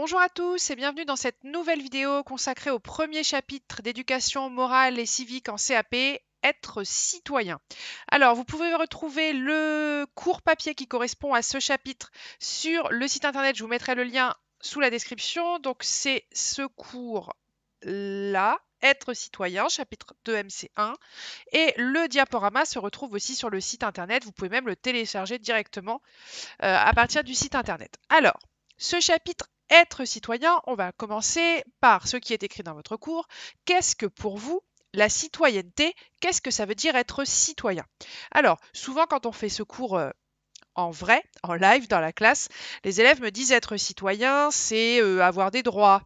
Bonjour à tous et bienvenue dans cette nouvelle vidéo consacrée au premier chapitre d'éducation morale et civique en CAP, être citoyen. Alors, vous pouvez retrouver le cours papier qui correspond à ce chapitre sur le site internet. Je vous mettrai le lien sous la description. Donc, c'est ce cours-là, être citoyen, chapitre 2 MC1. Et le diaporama se retrouve aussi sur le site internet. Vous pouvez même le télécharger directement à partir du site internet. Alors, ce chapitre être citoyen, on va commencer par ce qui est écrit dans votre cours. Qu'est-ce que pour vous la citoyenneté? Qu'est-ce que ça veut dire être citoyen? Alors, souvent quand on fait ce cours en vrai, en live dans la classe, les élèves me disent être citoyen, c'est avoir des droits,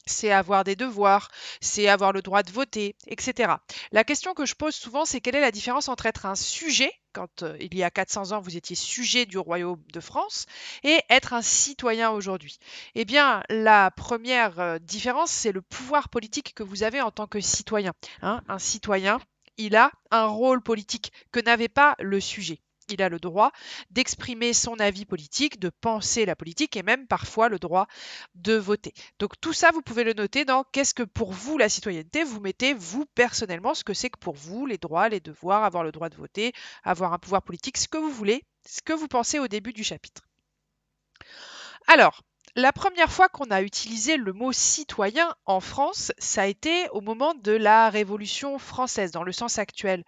c'est avoir des devoirs, c'est avoir le droit de voter, etc. La question que je pose souvent, c'est quelle est la différence entre être un sujet, quand il y a 400 ans vous étiez sujet du royaume de France, et être un citoyen aujourd'hui? Eh bien, la première différence, c'est le pouvoir politique que vous avez en tant que citoyen. Un citoyen, il a un rôle politique que n'avait pas le sujet. Il a le droit d'exprimer son avis politique, de penser la politique et même parfois le droit de voter. Donc tout ça, vous pouvez le noter dans qu'est-ce que pour vous la citoyenneté. Vous mettez vous personnellement ce que c'est que pour vous les droits, les devoirs, avoir le droit de voter, avoir un pouvoir politique, ce que vous voulez, ce que vous pensez au début du chapitre. Alors, la première fois qu'on a utilisé le mot citoyen en France, ça a été au moment de la Révolution française, dans le sens actuel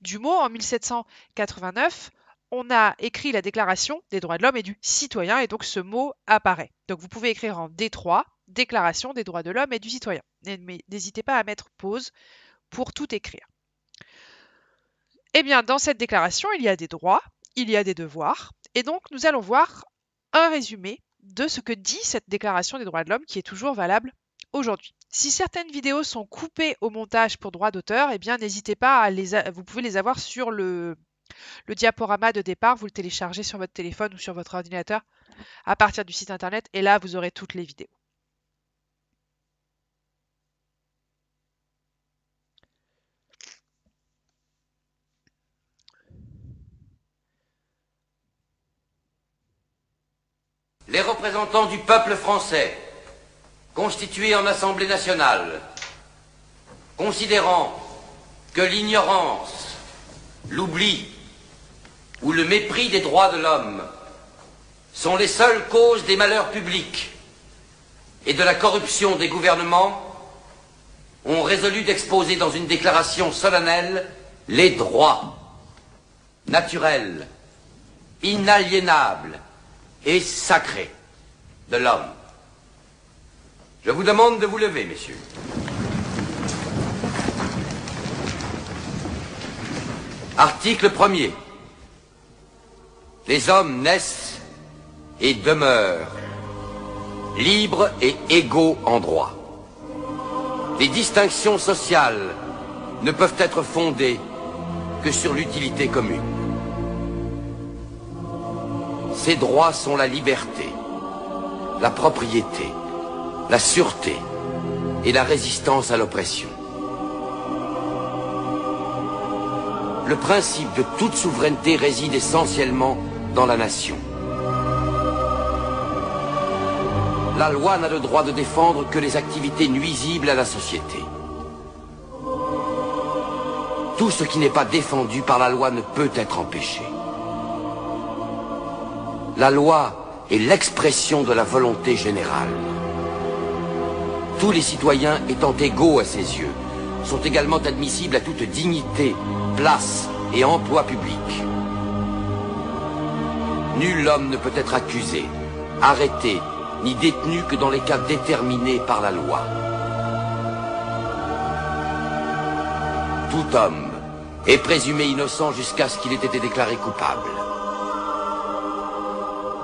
du mot, en 1789. On a écrit la Déclaration des droits de l'homme et du citoyen, et donc ce mot apparaît. Donc vous pouvez écrire en D3, Déclaration des droits de l'homme et du citoyen. Mais n'hésitez pas à mettre pause pour tout écrire. Eh bien, dans cette déclaration, il y a des droits, il y a des devoirs, et donc nous allons voir un résumé de ce que dit cette Déclaration des droits de l'homme qui est toujours valable aujourd'hui. Si certaines vidéos sont coupées au montage pour droit d'auteur, eh bien n'hésitez pas à vous pouvez les avoir sur le diaporama de départ, vous le téléchargez sur votre téléphone ou sur votre ordinateur à partir du site internet et là vous aurez toutes les vidéos. Les représentants du peuple français, constitués en Assemblée nationale, considérant que l'ignorance, l'oubli ou le mépris des droits de l'homme sont les seules causes des malheurs publics et de la corruption des gouvernements, ont résolu d'exposer dans une déclaration solennelle les droits naturels, inaliénables et sacrés de l'homme. Je vous demande de vous lever, messieurs. Article 1er. Les hommes naissent et demeurent libres et égaux en droit. Les distinctions sociales ne peuvent être fondées que sur l'utilité commune. Ces droits sont la liberté, la propriété, la sûreté et la résistance à l'oppression. Le principe de toute souveraineté réside essentiellement dans la nation. La loi n'a le droit de défendre que les activités nuisibles à la société. Tout ce qui n'est pas défendu par la loi ne peut être empêché. La loi est l'expression de la volonté générale. Tous les citoyens étant égaux à ses yeux, sont également admissibles à toute dignité, place et emploi public. Nul homme ne peut être accusé, arrêté, ni détenu que dans les cas déterminés par la loi. Tout homme est présumé innocent jusqu'à ce qu'il ait été déclaré coupable.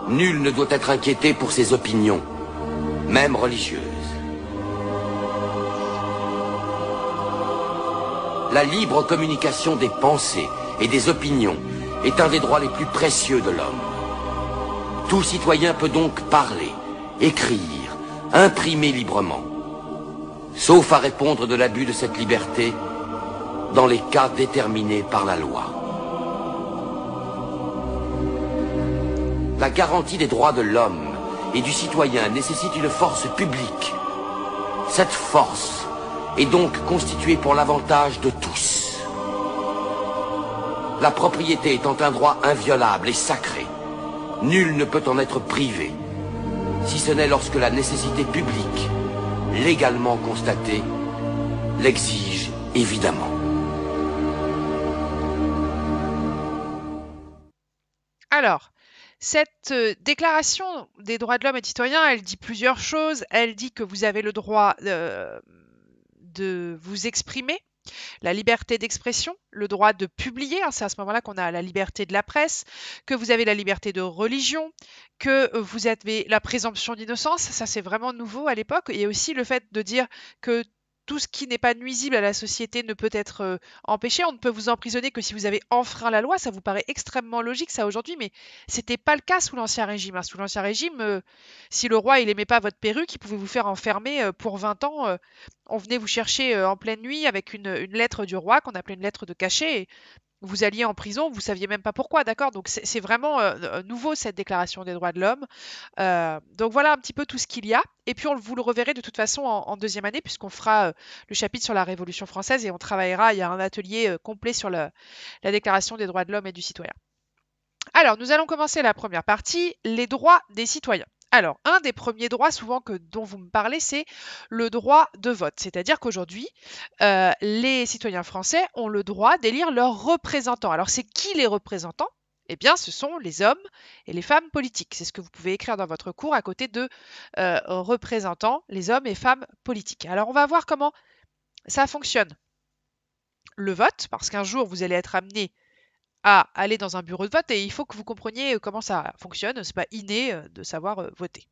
Nul ne doit être inquiété pour ses opinions, même religieuses. La libre communication des pensées et des opinions est un des droits les plus précieux de l'homme. Tout citoyen peut donc parler, écrire, imprimer librement, sauf à répondre de l'abus de cette liberté dans les cas déterminés par la loi. La garantie des droits de l'homme et du citoyen nécessite une force publique. Cette force est donc constituée pour l'avantage de tous. La propriété étant un droit inviolable et sacré, nul ne peut en être privé, si ce n'est lorsque la nécessité publique, légalement constatée, l'exige évidemment. Alors, cette déclaration des droits de l'homme et du citoyen, elle dit plusieurs choses. Elle dit que vous avez le droit de vous exprimer, la liberté d'expression, le droit de publier, c'est à ce moment-là qu'on a la liberté de la presse, que vous avez la liberté de religion, que vous avez la présomption d'innocence, ça c'est vraiment nouveau à l'époque, et aussi le fait de dire que tout ce qui n'est pas nuisible à la société ne peut être empêché. On ne peut vous emprisonner que si vous avez enfreint la loi. Ça vous paraît extrêmement logique, ça, aujourd'hui, mais c'était pas le cas sous l'Ancien Régime. Sous l'Ancien Régime, si le roi il aimait pas votre perruque, il pouvait vous faire enfermer pour 20 ans. On venait vous chercher en pleine nuit avec une lettre du roi qu'on appelait une lettre de cachet. Et vous alliez en prison, vous saviez même pas pourquoi, d'accord? Donc c'est vraiment nouveau, cette déclaration des droits de l'homme. Donc voilà un petit peu tout ce qu'il y a. Et puis vous le reverrez de toute façon en deuxième année, puisqu'on fera le chapitre sur la Révolution française et on travaillera, il y a un atelier complet sur la déclaration des droits de l'homme et du citoyen. Alors, nous allons commencer la première partie, les droits des citoyens. Alors, un des premiers droits souvent dont vous me parlez, c'est le droit de vote. C'est-à-dire qu'aujourd'hui, les citoyens français ont le droit d'élire leurs représentants. Alors, c'est qui les représentants? Eh bien, ce sont les hommes et les femmes politiques. C'est ce que vous pouvez écrire dans votre cours à côté de représentants, les hommes et femmes politiques. Alors, on va voir comment ça fonctionne. Le vote, parce qu'un jour, vous allez être amené à aller dans un bureau de vote et il faut que vous compreniez comment ça fonctionne. C'est pas inné de savoir voter.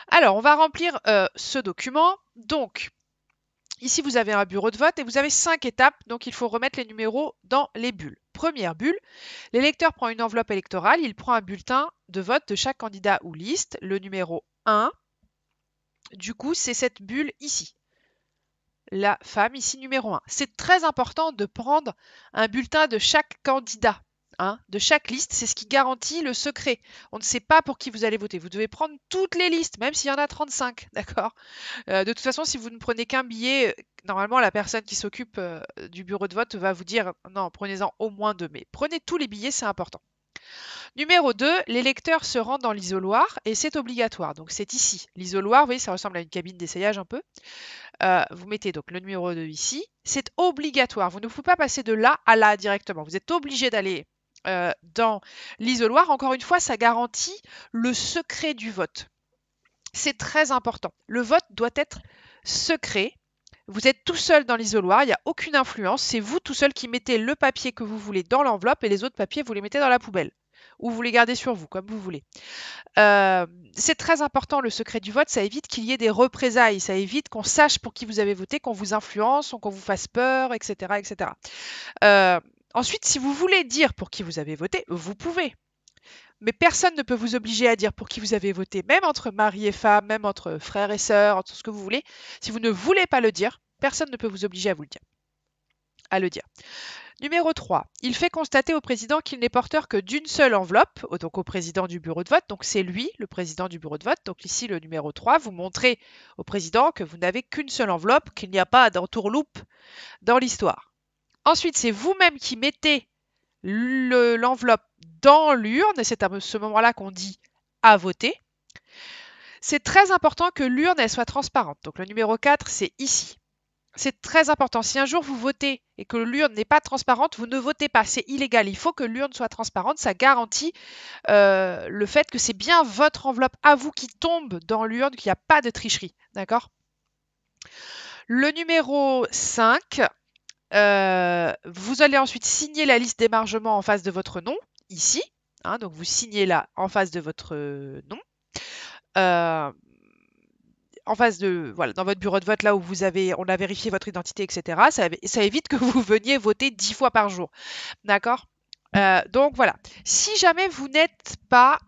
Alors, on va remplir ce document. Donc, ici, vous avez un bureau de vote et vous avez 5 étapes. Donc, il faut remettre les numéros dans les bulles. Première bulle, l'électeur prend une enveloppe électorale. Il prend un bulletin de vote de chaque candidat ou liste. Le numéro 1, du coup, c'est cette bulle ici. La femme, ici, numéro 1. C'est très important de prendre un bulletin de chaque candidat, de chaque liste. C'est ce qui garantit le secret. On ne sait pas pour qui vous allez voter. Vous devez prendre toutes les listes, même s'il y en a 35, d'accord? De toute façon, si vous ne prenez qu'un billet, normalement, la personne qui s'occupe du bureau de vote va vous dire « Non, prenez-en au moins 2, mais prenez tous les billets, c'est important. » Numéro 2, l'électeur se rend dans l'isoloir et c'est obligatoire. Donc c'est ici. L'isoloir, vous voyez, ça ressemble à une cabine d'essayage un peu. Vous mettez donc le numéro 2 ici. C'est obligatoire. Vous ne pouvez pas passer de là à là directement. Vous êtes obligé d'aller dans l'isoloir. Encore une fois, ça garantit le secret du vote. C'est très important. Le vote doit être secret. Vous êtes tout seul dans l'isoloir, il n'y a aucune influence. C'est vous tout seul qui mettez le papier que vous voulez dans l'enveloppe et les autres papiers, vous les mettez dans la poubelle. Ou vous les gardez sur vous, comme vous voulez. C'est très important le secret du vote, ça évite qu'il y ait des représailles, ça évite qu'on sache pour qui vous avez voté, qu'on vous influence, qu'on vous fasse peur, etc. etc. Ensuite, si vous voulez dire pour qui vous avez voté, vous pouvez. Mais personne ne peut vous obliger à dire pour qui vous avez voté, même entre mari et femme, même entre frères et sœurs, entre ce que vous voulez. Si vous ne voulez pas le dire, personne ne peut vous obliger à le dire. Numéro 3, il fait constater au président qu'il n'est porteur que d'une seule enveloppe, donc au président du bureau de vote, donc c'est lui, le président du bureau de vote. Donc ici, le numéro 3, vous montrez au président que vous n'avez qu'une seule enveloppe, qu'il n'y a pas d'entourloupe dans l'histoire. Ensuite, c'est vous-même qui mettez l'enveloppe dans l'urne, et c'est à ce moment-là qu'on dit « à voter ». C'est très important que l'urne elle soit transparente. Donc le numéro 4, c'est ici. C'est très important. Si un jour vous votez et que l'urne n'est pas transparente, vous ne votez pas. C'est illégal. Il faut que l'urne soit transparente. Ça garantit le fait que c'est bien votre enveloppe à vous qui tombe dans l'urne, qu'il n'y a pas de tricherie. D'accord? Le numéro 5, vous allez ensuite signer la liste d'émargement en face de votre nom, ici. Donc vous signez là en face de votre nom. En face de, voilà, dans votre bureau de vote, là où on a vérifié votre identité, etc. Ça évite que vous veniez voter 10 fois par jour. D'accord? Donc voilà. Si jamais vous n'êtes pas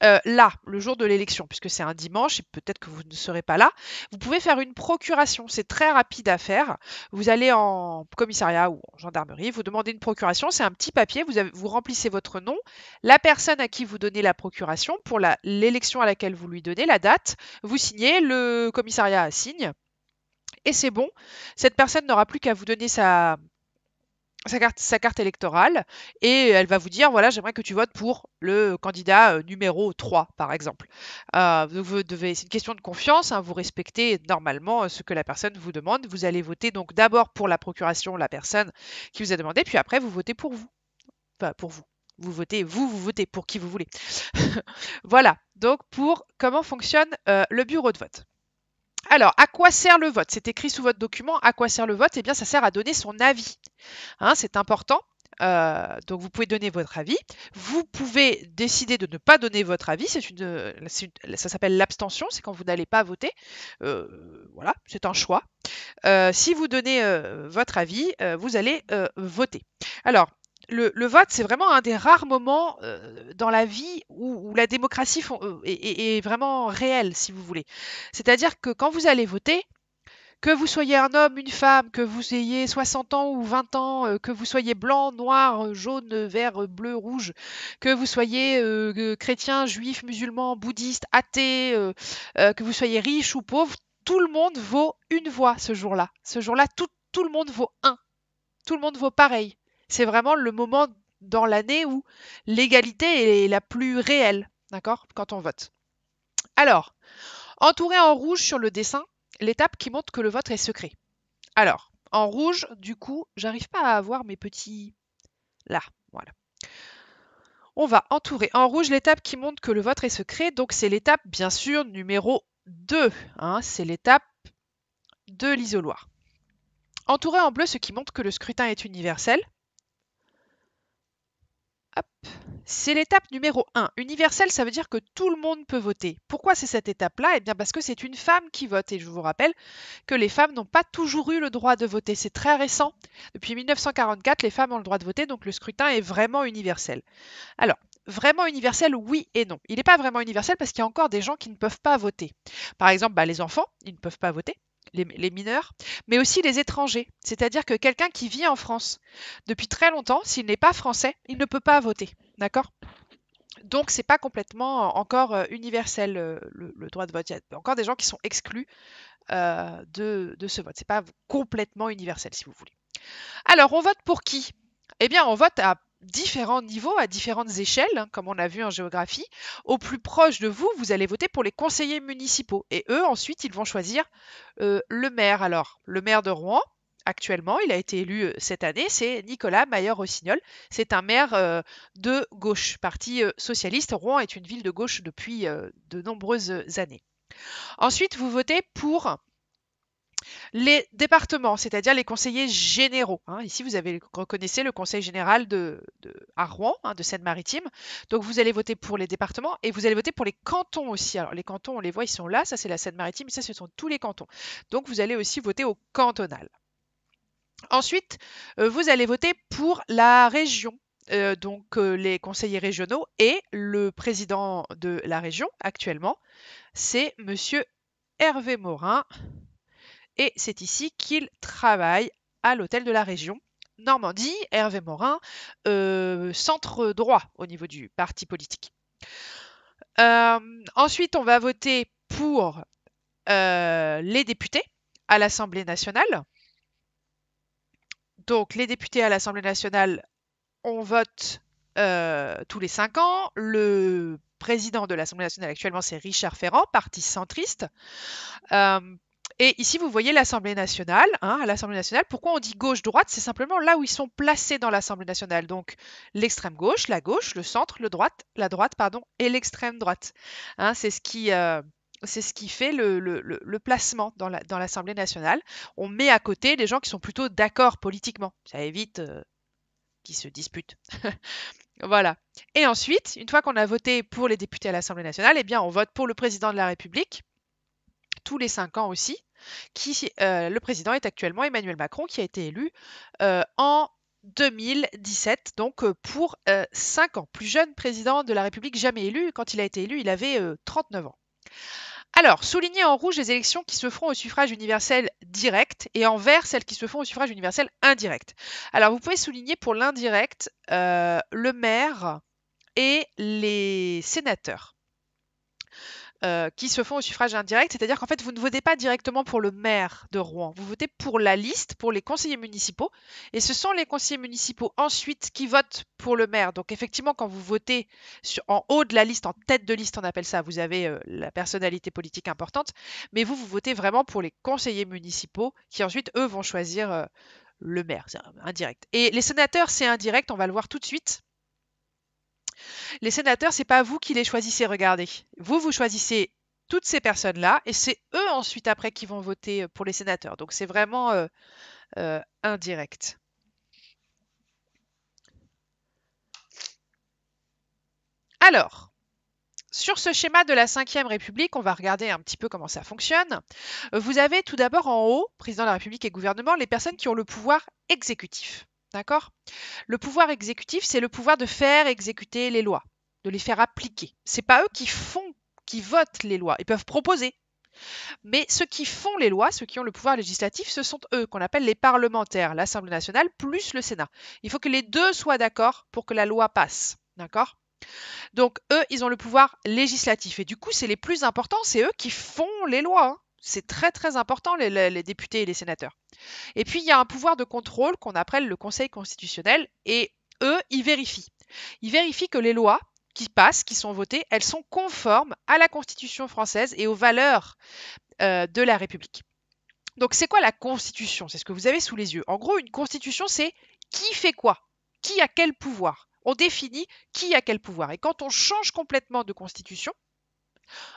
là, le jour de l'élection, puisque c'est un dimanche et peut-être que vous ne serez pas là, vous pouvez faire une procuration. C'est très rapide à faire. Vous allez en commissariat ou en gendarmerie, vous demandez une procuration. C'est un petit papier, vous remplissez votre nom, la personne à qui vous donnez la procuration pour l'élection à laquelle vous lui donnez, la date, vous signez, le commissariat signe, et c'est bon. Cette personne n'aura plus qu'à vous donner sa carte électorale et elle va vous dire voilà, j'aimerais que tu votes pour le candidat numéro 3, par exemple. C'est une question de confiance, hein, vous respectez normalement ce que la personne vous demande. Vous allez voter donc d'abord pour la procuration, la personne qui vous a demandé, puis après vous votez pour vous. Enfin, pour vous. Vous votez pour qui vous voulez. Voilà, donc pour comment fonctionne le bureau de vote. Alors, à quoi sert le vote? C'est écrit sous votre document. À quoi sert le vote? Eh bien, ça sert à donner son avis. Hein, c'est important. Donc, vous pouvez donner votre avis. Vous pouvez décider de ne pas donner votre avis. Ça s'appelle l'abstention. C'est quand vous n'allez pas voter. Voilà, c'est un choix. Si vous donnez votre avis, vous allez voter. Alors, le vote, c'est vraiment un des rares moments dans la vie où la démocratie est vraiment réelle, si vous voulez. C'est-à-dire que quand vous allez voter, que vous soyez un homme, une femme, que vous ayez 60 ans ou 20 ans, que vous soyez blanc, noir, jaune, vert, bleu, rouge, que vous soyez chrétien, juif, musulman, bouddhiste, athée, que vous soyez riche ou pauvre, tout le monde vaut une voix ce jour-là. Ce jour-là, tout le monde vaut un. Tout le monde vaut pareil. C'est vraiment le moment dans l'année où l'égalité est la plus réelle, d'accord, quand on vote. Alors, entouré en rouge sur le dessin, l'étape qui montre que le vote est secret. Alors, en rouge, du coup, j'arrive pas à avoir mes petits... Là, voilà. On va entourer en rouge l'étape qui montre que le vote est secret. Donc, c'est l'étape, bien sûr, numéro 2. Hein, c'est l'étape de l'isoloir. Entourer en bleu ce qui montre que le scrutin est universel. Hop. C'est l'étape numéro 1. Universel, ça veut dire que tout le monde peut voter. Pourquoi c'est cette étape-là? Eh bien parce que c'est une femme qui vote. Et je vous rappelle que les femmes n'ont pas toujours eu le droit de voter. C'est très récent. Depuis 1944, les femmes ont le droit de voter, donc le scrutin est vraiment universel. Alors, vraiment universel, oui et non. Il n'est pas vraiment universel parce qu'il y a encore des gens qui ne peuvent pas voter. Par exemple, les enfants, ils ne peuvent pas voter. Les mineurs, mais aussi les étrangers. C'est-à-dire que quelqu'un qui vit en France depuis très longtemps, s'il n'est pas français, il ne peut pas voter. D'accord? Donc, c'est pas complètement encore universel le droit de vote. Il y a encore des gens qui sont exclus de ce vote. C'est pas complètement universel, si vous voulez. Alors, on vote pour qui? Eh bien, on vote à différents niveaux, à différentes échelles, hein, comme on a vu en géographie. Au plus proche de vous, vous allez voter pour les conseillers municipaux. Et eux, ensuite, ils vont choisir le maire. Alors, le maire de Rouen, actuellement, il a été élu cette année, c'est Nicolas Mayer-Rossignol. C'est un maire de gauche, parti socialiste. Rouen est une ville de gauche depuis de nombreuses années. Ensuite, vous votez pour les départements, c'est-à-dire les conseillers généraux. Hein. Ici, reconnaissez le conseil général à Rouen, hein, de Seine-Maritime. Donc, vous allez voter pour les départements et vous allez voter pour les cantons aussi. Alors, les cantons, on les voit, ils sont là. Ça, c'est la Seine-Maritime. Ça, ce sont tous les cantons. Donc, vous allez aussi voter au cantonal. Ensuite, vous allez voter pour la région. Donc, les conseillers régionaux et le président de la région, actuellement, c'est Monsieur Hervé Morin. Et c'est ici qu'il travaille à l'hôtel de la région. Normandie, Hervé Morin, centre droit au niveau du parti politique. Ensuite, on va voter pour les députés à l'Assemblée nationale. Donc, les députés à l'Assemblée nationale, on vote tous les 5 ans. Le président de l'Assemblée nationale actuellement, c'est Richard Ferrand, parti centriste. Et ici, vous voyez l'Assemblée nationale. Hein, à l'Assemblée nationale, pourquoi on dit gauche-droite? C'est simplement là où ils sont placés dans l'Assemblée nationale. Donc, l'extrême gauche, le centre, la droite, pardon, et l'extrême droite. Hein, c'est ce qui fait le placement dans l'Assemblée nationale. On met à côté les gens qui sont plutôt d'accord politiquement. Ça évite qu'ils se disputent. Voilà. Et ensuite, une fois qu'on a voté pour les députés à l'Assemblée nationale, eh bien, on vote pour le président de la République, tous les 5 ans aussi. Le président est actuellement Emmanuel Macron, qui a été élu en 2017, donc pour 5 ans. Plus jeune président de la République jamais élu. Quand il a été élu, il avait 39 ans. Alors, souligner en rouge les élections qui se feront au suffrage universel direct et en vert celles qui se font au suffrage universel indirect. Alors, vous pouvez souligner pour l'indirect le maire et les sénateurs. Qui se font au suffrage indirect, c'est-à-dire qu'en fait, vous ne votez pas directement pour le maire de Rouen, vous votez pour la liste, pour les conseillers municipaux, et ce sont les conseillers municipaux ensuite qui votent pour le maire. Donc effectivement, quand vous votez en haut de la liste, en tête de liste, on appelle ça, vous avez la personnalité politique importante, mais vous votez vraiment pour les conseillers municipaux qui ensuite, eux, vont choisir le maire, c'est indirect. Et les sénateurs, c'est indirect, on va le voir tout de suite. Les sénateurs, c'est pas vous qui les choisissez, regardez. Vous choisissez toutes ces personnes-là et c'est eux ensuite après qui vont voter pour les sénateurs. Donc c'est vraiment indirect. Alors, sur ce schéma de la Ve République, on va regarder un petit peu comment ça fonctionne. Vous avez tout d'abord en haut, président de la République et gouvernement, les personnes qui ont le pouvoir exécutif. D'accord ? Le pouvoir exécutif, c'est le pouvoir de faire exécuter les lois, de les faire appliquer. C'est pas eux qui votent les lois. Ils peuvent proposer. Mais ceux qui font les lois, ceux qui ont le pouvoir législatif, ce sont eux qu'on appelle les parlementaires, l'Assemblée nationale plus le Sénat. Il faut que les deux soient d'accord pour que la loi passe. D'accord ? Donc eux, ils ont le pouvoir législatif. Et du coup, c'est les plus importants, c'est eux qui font les lois. Hein. C'est très très important, les députés et les sénateurs. Et puis, il y a un pouvoir de contrôle qu'on appelle le Conseil constitutionnel, et eux, ils vérifient. Ils vérifient que les lois qui passent, qui sont votées, elles sont conformes à la Constitution française et aux valeurs de la République. Donc, c'est quoi la Constitution? C'est ce que vous avez sous les yeux. En gros, une Constitution, c'est qui fait quoi? Qui a quel pouvoir? On définit qui a quel pouvoir. Et quand on change complètement de Constitution,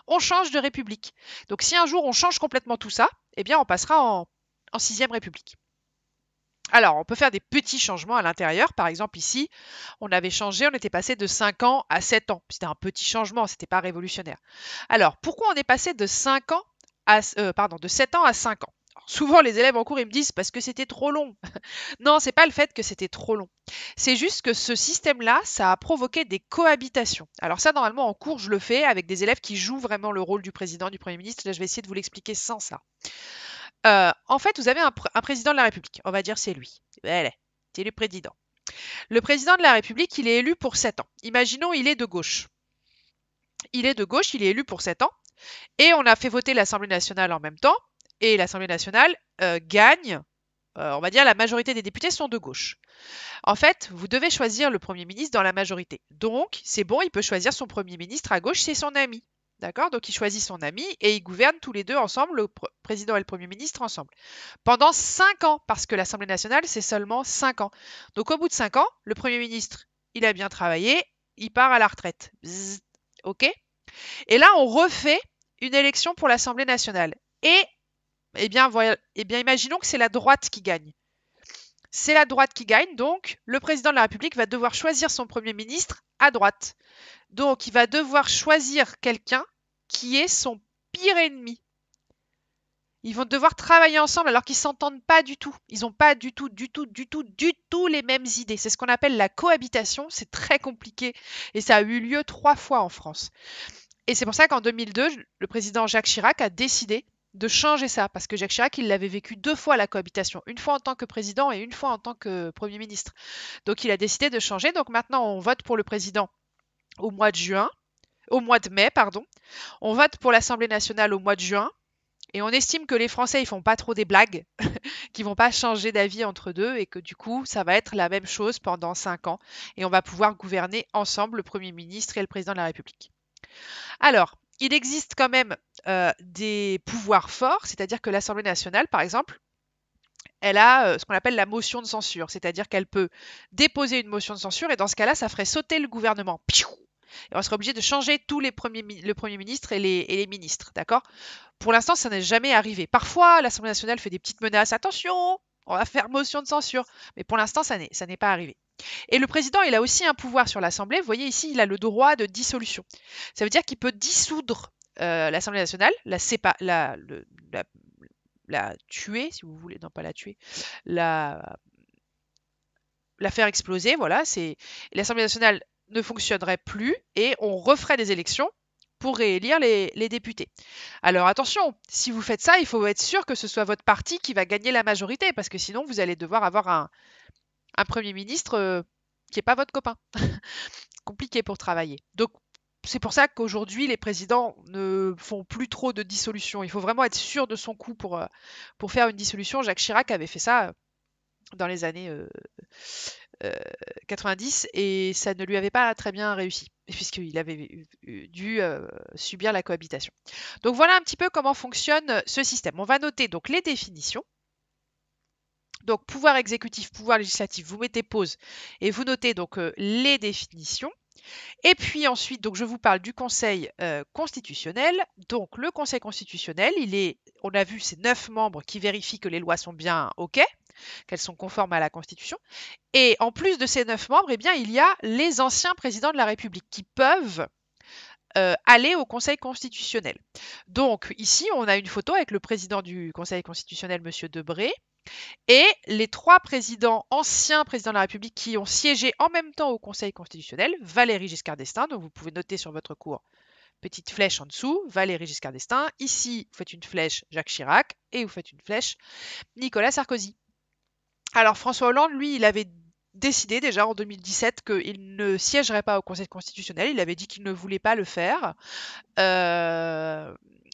on change de République. Donc, si un jour on change complètement tout ça, eh bien, on passera en 6e République. Alors, on peut faire des petits changements à l'intérieur. Par exemple, ici, on avait changé, on était passé de 5 ans à 7 ans. C'était un petit changement, c'était pas révolutionnaire. Alors, pourquoi on est passé de 7 ans à 5 ans? Alors, souvent, les élèves en cours, ils me disent parce que c'était trop long. Non, c'est pas le fait que c'était trop long. C'est juste que ce système-là, ça a provoqué des cohabitations. Alors ça, normalement, en cours, je le fais avec des élèves qui jouent vraiment le rôle du président, du Premier ministre. Là, je vais essayer de vous l'expliquer sans ça. En fait, vous avez un président de la République. On va dire c'est lui. C'est le président. Le président de la République, il est élu pour 7 ans. Imaginons, il est de gauche. Il est de gauche, il est élu pour 7 ans. Et on a fait voter l'Assemblée nationale en même temps. Et l'Assemblée nationale gagne, on va dire, la majorité des députés sont de gauche. En fait, vous devez choisir le Premier ministre dans la majorité. Donc, c'est bon, il peut choisir son Premier ministre à gauche, c'est son ami. D'accord? Donc, il choisit son ami et ils gouvernent tous les deux ensemble, le président et le Premier ministre ensemble. Pendant 5 ans, parce que l'Assemblée nationale, c'est seulement 5 ans. Donc, au bout de 5 ans, le Premier ministre, il a bien travaillé, il part à la retraite. Bzzz, OK? Et là, on refait une élection pour l'Assemblée nationale. Et, imaginons que c'est la droite qui gagne. C'est la droite qui gagne, donc le président de la République va devoir choisir son Premier ministre à droite. Donc, il va devoir choisir quelqu'un qui est son pire ennemi. Ils vont devoir travailler ensemble alors qu'ils ne s'entendent pas du tout. Ils n'ont pas du tout les mêmes idées. C'est ce qu'on appelle la cohabitation. C'est très compliqué et ça a eu lieu 3 fois en France. Et c'est pour ça qu'en 2002, le président Jacques Chirac a décidé de changer ça, parce que Jacques Chirac, il l'avait vécu 2 fois la cohabitation, une fois en tant que président et une fois en tant que Premier ministre. Donc il a décidé de changer. Donc maintenant, on vote pour le président au mois de mai, pardon. On vote pour l'Assemblée nationale au mois de juin. Et on estime que les Français, ils font pas trop des blagues, qu'ils vont pas changer d'avis entre deux et que du coup, ça va être la même chose pendant 5 ans. Et on va pouvoir gouverner ensemble le Premier ministre et le président de la République. Alors, il existe quand même des pouvoirs forts, c'est-à-dire que l'Assemblée nationale, par exemple, elle a ce qu'on appelle la motion de censure, c'est-à-dire qu'elle peut déposer une motion de censure et dans ce cas-là, ça ferait sauter le gouvernement. Et on serait obligé de changer tous le Premier ministre et les ministres, d'accord? Pour l'instant, ça n'est jamais arrivé. Parfois, l'Assemblée nationale fait des petites menaces. Attention, on va faire motion de censure. Mais pour l'instant, ça n'est pas arrivé. Et le président, il a aussi un pouvoir sur l'Assemblée. Vous voyez ici, il a le droit de dissolution. Ça veut dire qu'il peut dissoudre l'Assemblée nationale, la tuer, si vous voulez. Non, pas la tuer. la faire exploser, voilà, l'Assemblée nationale ne fonctionnerait plus et on referait des élections pour réélire les députés. Alors attention, si vous faites ça, il faut être sûr que ce soit votre parti qui va gagner la majorité, parce que sinon vous allez devoir avoir un Premier ministre qui n'est pas votre copain. Compliqué pour travailler. Donc c'est pour ça qu'aujourd'hui, les présidents ne font plus trop de dissolution. Il faut vraiment être sûr de son coup pour faire une dissolution. Jacques Chirac avait fait ça dans les années 90 et ça ne lui avait pas très bien réussi, puisqu'il avait dû subir la cohabitation. Donc voilà un petit peu comment fonctionne ce système. On va noter donc les définitions. Donc pouvoir exécutif, pouvoir législatif, vous mettez pause et vous notez donc les définitions. Et puis ensuite, donc je vous parle du Conseil constitutionnel. Donc le Conseil constitutionnel, on a vu, c'est 9 membres qui vérifient que les lois sont bien OK, qu'elles sont conformes à la Constitution. Et en plus de ces 9 membres, eh bien, il y a les anciens présidents de la République qui peuvent aller au Conseil constitutionnel. Donc ici, on a une photo avec le président du Conseil constitutionnel, M. Debré, et les 3 anciens présidents de la République qui ont siégé en même temps au Conseil constitutionnel, Valéry Giscard d'Estaing, donc vous pouvez noter sur votre cours, petite flèche en dessous, Valéry Giscard d'Estaing. Ici, vous faites une flèche Jacques Chirac et vous faites une flèche Nicolas Sarkozy. Alors François Hollande, lui, il avait décidé déjà en 2017 qu'il ne siégerait pas au Conseil constitutionnel. Il avait dit qu'il ne voulait pas le faire.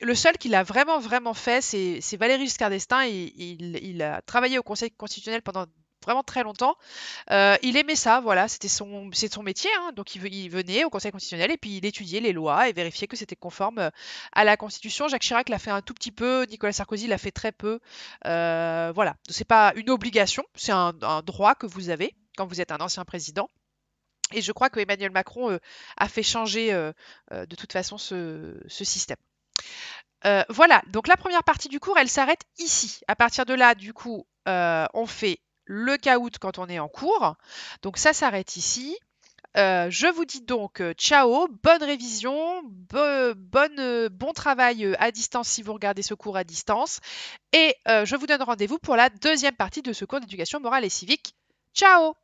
Le seul qui l'a vraiment fait, c'est Valéry Giscard d'Estaing. Il a travaillé au Conseil constitutionnel pendant vraiment très longtemps. Il aimait ça, voilà, c'est son métier, hein. Donc il venait au Conseil constitutionnel et puis il étudiait les lois et vérifiait que c'était conforme à la Constitution. Jacques Chirac l'a fait un tout petit peu, Nicolas Sarkozy l'a fait très peu. Voilà, c'est pas une obligation, c'est un droit que vous avez quand vous êtes un ancien président. Et je crois que Emmanuel Macron a fait changer de toute façon ce système. Voilà, donc la première partie du cours, elle s'arrête ici. À partir de là, du coup, on fait le caout quand on est en cours. Donc ça s'arrête ici. Je vous dis donc ciao, bonne révision, bon travail à distance si vous regardez ce cours à distance. Et je vous donne rendez-vous pour la deuxième partie de ce cours d'éducation morale et civique. Ciao!